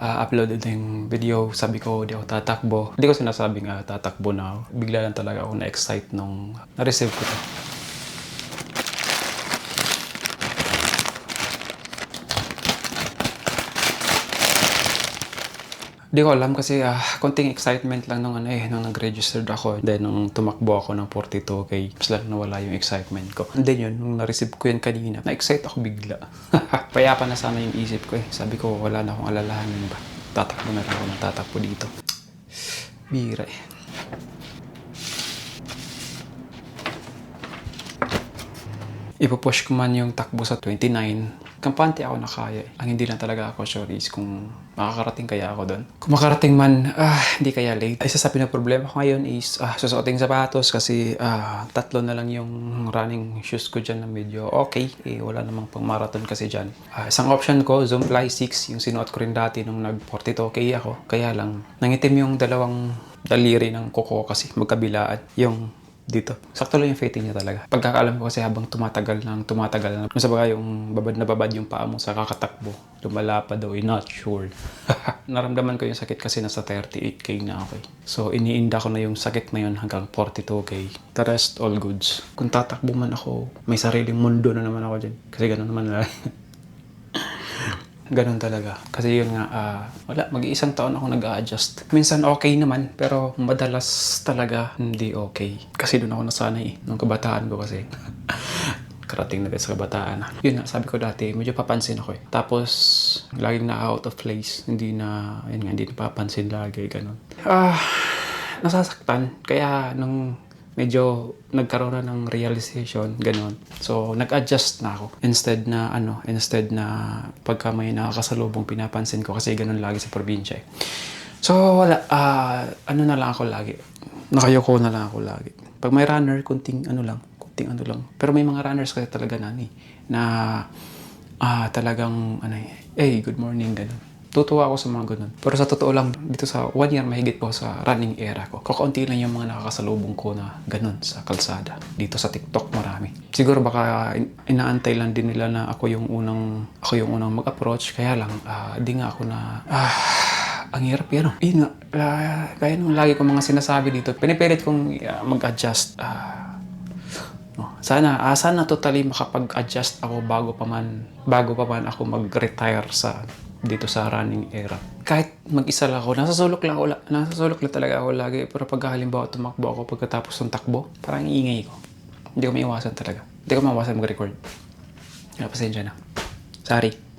uploaded na yung video, sabi ko di ako tatakbo. Hindi ko sinasabing tatakbo na ako. Bigla lang talaga ako na-excite nung na-receive ko to. Di ko alam kasi konting excitement lang nung nung nag-registered ako. Then nung tumakbo ako ng 42K, mas lang nawala yung excitement ko. And then yun, nung na-receive ko yun kanina, na-excite ako bigla. Payapa na sana yung isip ko eh. Sabi ko wala na akong alalahanin ba. Tatakbo na lang ako ng tatakbo dito. Bira eh. Ipupush ko man yung takbo sa 29. Kampante ako na kaya. Ang hindi lang talaga ako sure is kung makakarating kaya ako doon. Kung makarating man, hindi kaya late. Isa sa problema ko ngayon is susuoting sapatos kasi 3 na lang yung running shoes ko dyan na medyo okay. Wala namang pang marathon kasi dyan. Isang option ko, Zoomfly 6, yung sinuot ko rin dati nung nag-42K ako. Kaya lang, nangitim yung dalawang daliri ng kuko kasi magkabilaan. Yung dito. Sakto lang yung fitting niya talaga. Pagkakaalam ko kasi habang tumatagal na, kung sabaga yung babad na babad yung paa mo sa kakatakbo, lumalapad daw, not sure. Naramdaman ko yung sakit kasi nasa 38K na ako. So, iniinda ko na yung sakit na yun hanggang 42K. The rest, all goods. Kung tatakbo man ako, may sariling mundo na naman ako dyan. Kasi gano'n naman lang. Ganun talaga. Kasi yun nga, wala, mag-iisang taon ako nag-a-adjust. Minsan okay naman, pero madalas talaga hindi okay. Kasi doon ako nasanay nung kabataan ko kasi. Karating na din sa kabataan. Yun nga, sabi ko dati, medyo papansin ako eh. Tapos, laging na out of place. Hindi na papansin lagi, ganun. Nasasaktan. Kaya nung medyo nagkaroon na ng realization, ganun. So, nag-adjust na ako. Instead na pagka may nakakasalubong pinapansin ko kasi ganun lagi sa probinsya eh. So, wala. Na lang ako lagi. Nakayoko na lang ako lagi. Pag may runner, kunting ano lang. Pero may mga runners kasi talaga talagang good morning, ganun. Tutuwa ako sa mga ganun. Pero sa totoo lang, dito sa 1 year mahigit ko sa running era ko. Kakaunti lang yung mga nakakasalubong ko na ganun sa kalsada. Dito sa TikTok marami. Siguro baka inaantay lang din nila na ako yung unang mag-approach. Kaya lang, di nga ako na... ang hirap yan. Yun nga, kaya nung lagi kong mga sinasabi dito, pinipilit kong mag-adjust. Sana totally makapag-adjust ako bago pa man ako mag-retire dito sa running era. Kahit mag-isa lang ako, nasasulok lang talaga ako lagi. Pero pag halimbawa tumakbo ako pagkatapos ng takbo, parang iingay ko. Hindi ko maiwasan talaga. Hindi ko maiwasan mag-record. Pasensya na. Sorry.